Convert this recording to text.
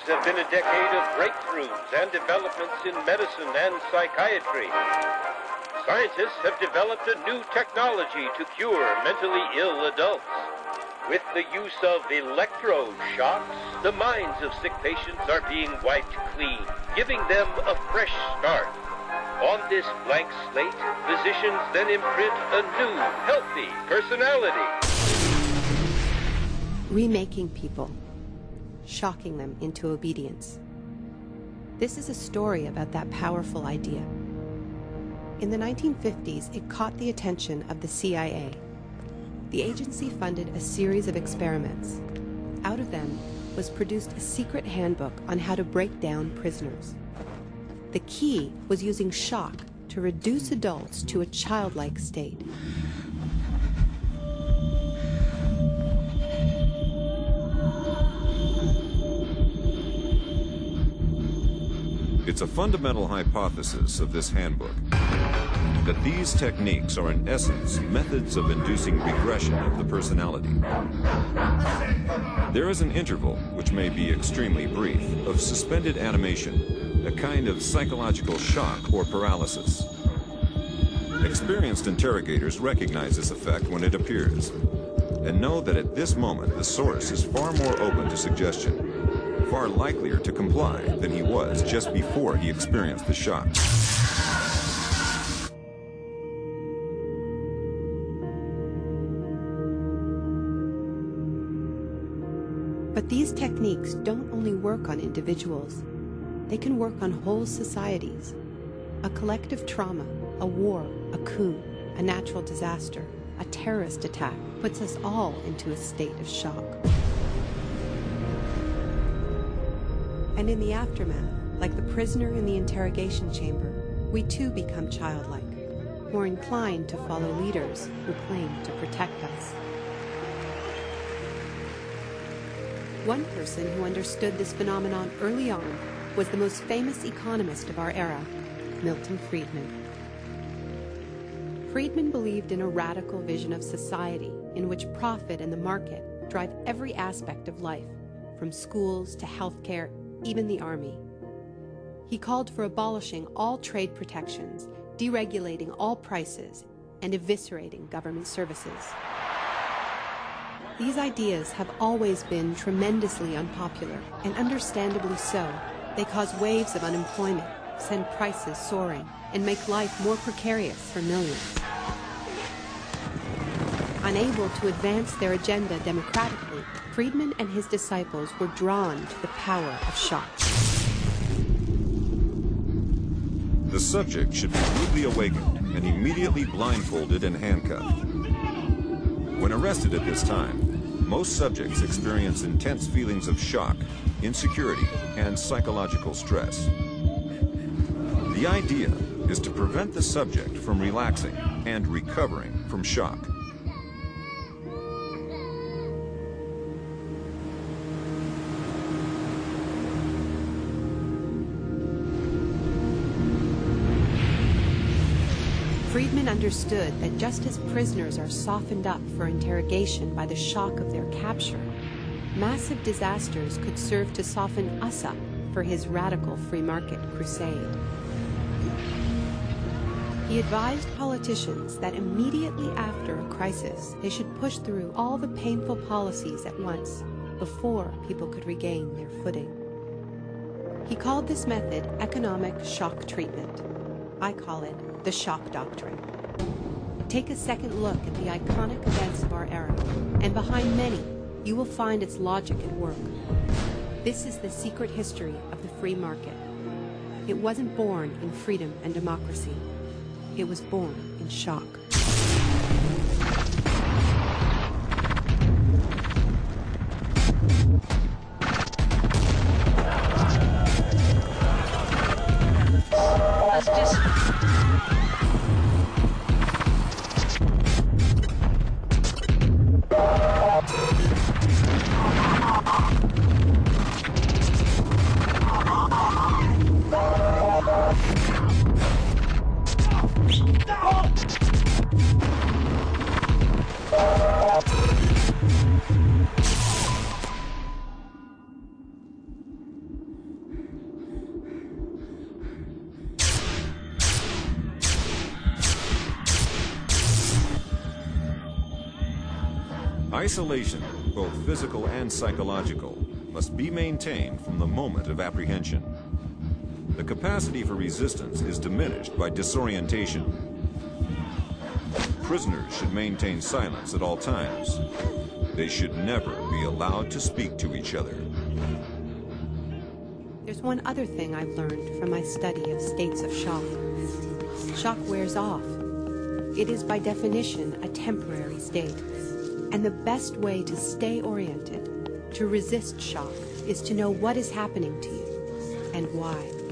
have been a decade of breakthroughs and developments in medicine and psychiatry. Scientists have developed a new technology to cure mentally ill adults. With the use of electroshocks, the minds of sick patients are being wiped clean, giving them a fresh start. On this blank slate, physicians then imprint a new, healthy personality. Remaking people, shocking them into obedience. This is a story about that powerful idea. In the 1950s, it caught the attention of the CIA. The agency funded a series of experiments. Out of them was produced a secret handbook on how to break down prisoners. The key was using shock to reduce adults to a childlike state. It's a fundamental hypothesis of this handbook that these techniques are in essence methods of inducing regression of the personality. There is an interval, which may be extremely brief, of suspended animation, a kind of psychological shock or paralysis. Experienced interrogators recognize this effect when it appears, and know that at this moment the source is far more open to suggestion, far likelier to comply than he was just before he experienced the shock. But these techniques don't only work on individuals. They can work on whole societies. A collective trauma, a war, a coup, a natural disaster, a terrorist attack puts us all into a state of shock. And in the aftermath, like the prisoner in the interrogation chamber, we too become childlike, more inclined to follow leaders who claim to protect us. One person who understood this phenomenon early on was the most famous economist of our era, Milton Friedman. Friedman believed in a radical vision of society in which profit and the market drive every aspect of life, from schools to healthcare, even the army. He called for abolishing all trade protections, deregulating all prices, and eviscerating government services. These ideas have always been tremendously unpopular, and understandably so. They cause waves of unemployment, send prices soaring, and make life more precarious for millions. Unable to advance their agenda democratically, Friedman and his disciples were drawn to the power of shock. The subject should be rudely awakened and immediately blindfolded and handcuffed. When arrested at this time, most subjects experience intense feelings of shock, insecurity, and psychological stress. The idea is to prevent the subject from relaxing and recovering from shock. Friedman understood that just as prisoners are softened up for interrogation by the shock of their capture, massive disasters could serve to soften us up for his radical free market crusade. He advised politicians that immediately after a crisis, they should push through all the painful policies at once before people could regain their footing. He called this method economic shock treatment. I call it the shock doctrine. Take a second look at the iconic events of our era, and behind many, you will find its logic at work. This is the secret history of the free market. It wasn't born in freedom and democracy. It was born in shock. Isolation, both physical and psychological, must be maintained from the moment of apprehension. The capacity for resistance is diminished by disorientation. Prisoners should maintain silence at all times. They should never be allowed to speak to each other. There's one other thing I've learned from my study of states of shock. Shock wears off. It is by definition a temporary state. And the best way to stay oriented, to resist shock, is to know what is happening to you and why.